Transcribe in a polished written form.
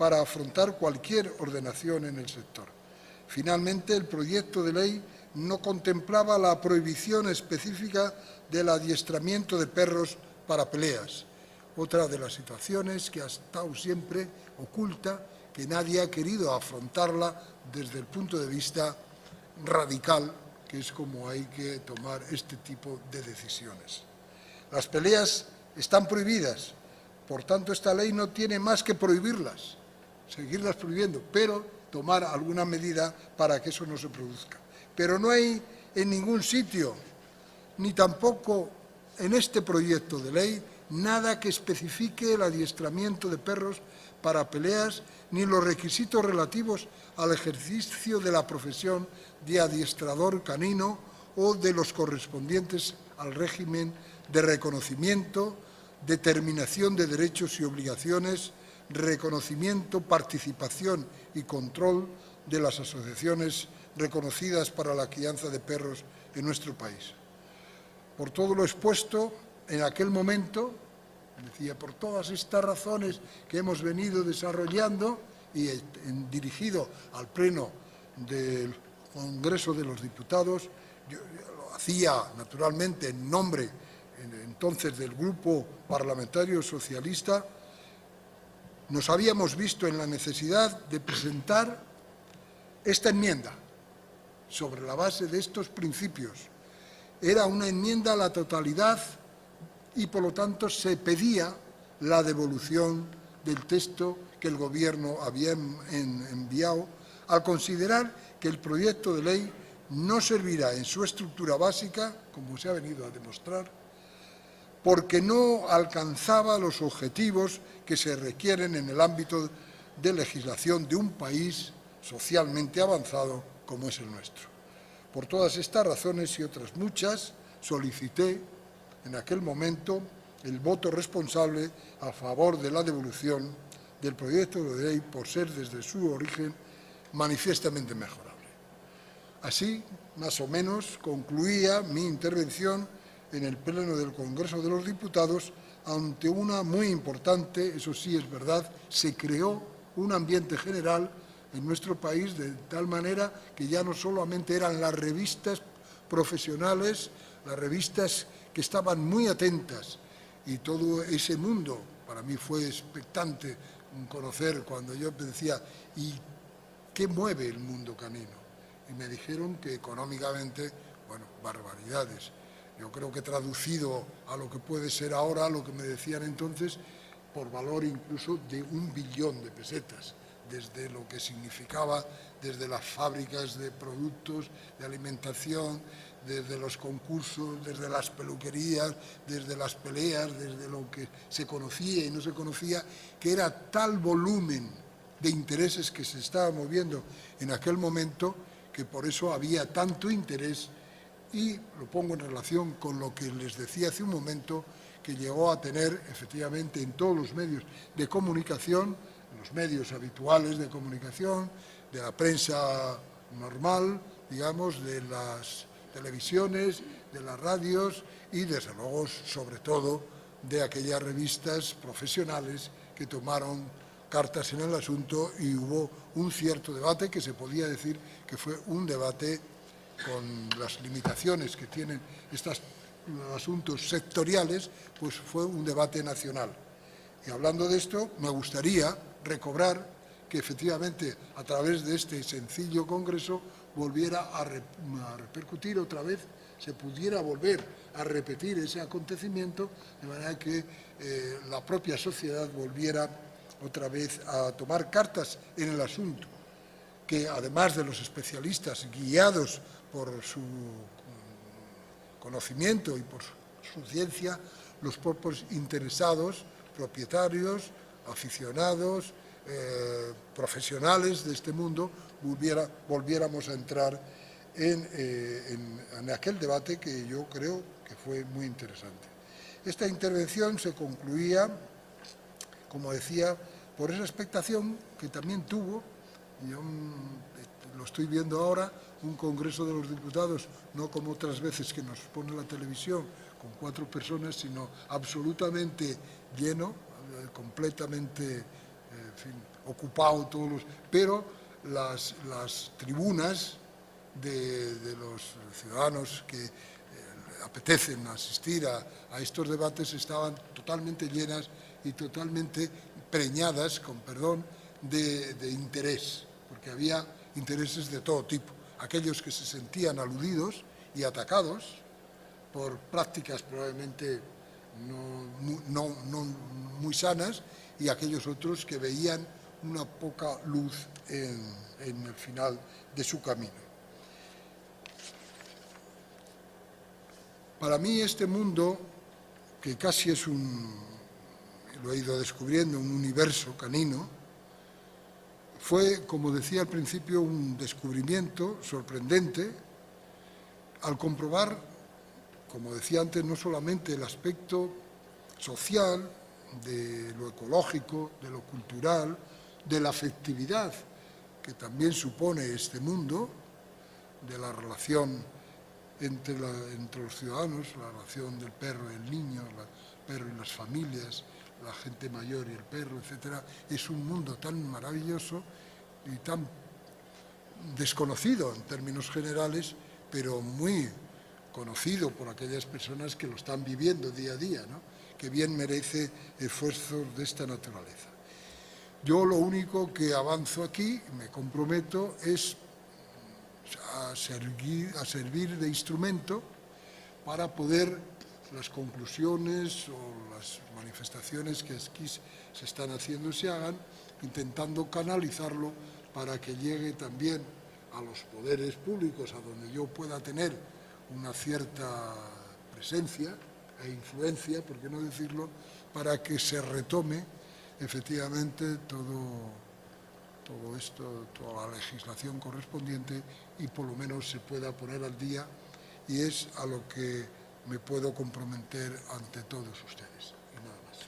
para afrontar cualquier ordenación en el sector. Finalmente, el proyecto de ley no contemplaba la prohibición específica del adiestramiento de perros para peleas, otra de las situaciones que ha estado siempre oculta, que nadie ha querido afrontarla desde el punto de vista radical, que es como hay que tomar este tipo de decisiones. Las peleas están prohibidas, por tanto esta ley no tiene más que prohibirlas, seguirlas prohibiendo, pero tomar alguna medida para que eso no se produzca. Pero no hay en ningún sitio, ni tampoco en este proyecto de ley, nada que especifique el adiestramiento de perros para peleas ni los requisitos relativos al ejercicio de la profesión de adiestrador canino o de los correspondientes al régimen de reconocimiento, determinación de derechos y obligaciones, reconocimiento, participación y control de las asociaciones reconocidas para la crianza de perros en nuestro país. Por todo lo expuesto, en aquel momento, decía, por todas estas razones que hemos venido desarrollando y dirigido al Pleno del Congreso de los Diputados, yo lo hacía naturalmente en nombre entonces del Grupo Parlamentario Socialista, nos habíamos visto en la necesidad de presentar esta enmienda sobre la base de estos principios. Era una enmienda a la totalidad y, por lo tanto, se pedía la devolución del texto que el Gobierno había enviado al considerar que el proyecto de ley no servirá en su estructura básica, como se ha venido a demostrar, porque no alcanzaba los objetivos que se requieren en el ámbito de legislación de un país socialmente avanzado como es el nuestro. Por todas estas razones y otras muchas, solicité en aquel momento el voto responsable a favor de la devolución del proyecto de ley por ser desde su origen manifiestamente mejorable. Así, más o menos, concluía mi intervención en el Pleno del Congreso de los Diputados ante una muy importante, eso sí es verdad, se creó un ambiente general en nuestro país de tal manera que ya no solamente eran las revistas profesionales, las revistas que estaban muy atentas y todo ese mundo, para mí fue expectante conocer cuando yo decía, ¿y qué mueve el mundo canino? Y me dijeron que económicamente, bueno, barbaridades. Yo creo que traducido a lo que puede ser ahora, lo que me decían entonces, por valor incluso de 1 billón de pesetas, desde lo que significaba, desde las fábricas de productos, de alimentación, desde los concursos, desde las peluquerías, desde las peleas, desde lo que se conocía y no se conocía, que era tal volumen de intereses que se estaba moviendo en aquel momento, que por eso había tanto interés. Y lo pongo en relación con lo que les decía hace un momento, que llegó a tener efectivamente en todos los medios de comunicación, en los medios habituales de comunicación, de la prensa normal, digamos, de las televisiones, de las radios y, desde luego, sobre todo, de aquellas revistas profesionales que tomaron cartas en el asunto y hubo un cierto debate que se podía decir que fue un debate con las limitaciones que tienen estos asuntos sectoriales, pues fue un debate nacional. Y hablando de esto, me gustaría recobrar que efectivamente a través de este sencillo congreso volviera a repercutir otra vez, se pudiera volver a repetir ese acontecimiento, de manera que la propia sociedad volviera otra vez a tomar cartas en el asunto, que además de los especialistas guiados por su conocimiento y por su ciencia, los propios interesados, propietarios, aficionados, profesionales de este mundo, volviéramos a entrar en aquel debate que yo creo que fue muy interesante. Esta intervención se concluía, como decía, por esa expectación que también tuvo, yo lo estoy viendo ahora, un Congreso de los Diputados, no como otras veces que nos pone la televisión con 4 personas, sino absolutamente lleno, completamente en fin, ocupado todos los... Pero las tribunas de los ciudadanos que apetecen asistir a estos debates estaban totalmente llenas y totalmente preñadas, con perdón, de interés, porque había intereses de todo tipo. Aquellos que se sentían aludidos y atacados por prácticas probablemente no muy sanas, y aquellos otros que veían una poca luz en el final de su camino. Para mí este mundo, que casi es lo he ido descubriendo, un universo canino, fue, como decía al principio, un descubrimiento sorprendente al comprobar, como decía antes, no solamente el aspecto social, de lo ecológico, de lo cultural, de la afectividad que también supone este mundo, de la relación entre los ciudadanos, la relación del perro y el niño, el perro y las familias, la gente mayor y el perro, etcétera. Es un mundo tan maravilloso y tan desconocido en términos generales, pero muy conocido por aquellas personas que lo están viviendo día a día, ¿no? Que bien merece esfuerzos de esta naturaleza. Yo lo único que avanzo aquí, me comprometo, es a servir de instrumento para poder las conclusiones o las manifestaciones que aquí se están haciendo se hagan, intentando canalizarlo para que llegue también a los poderes públicos, a donde yo pueda tener una cierta presencia e influencia, por qué no decirlo, para que se retome efectivamente todo esto, toda la legislación correspondiente, y por lo menos se pueda poner al día, y es a lo que me puedo comprometer ante todos ustedes. Y nada más.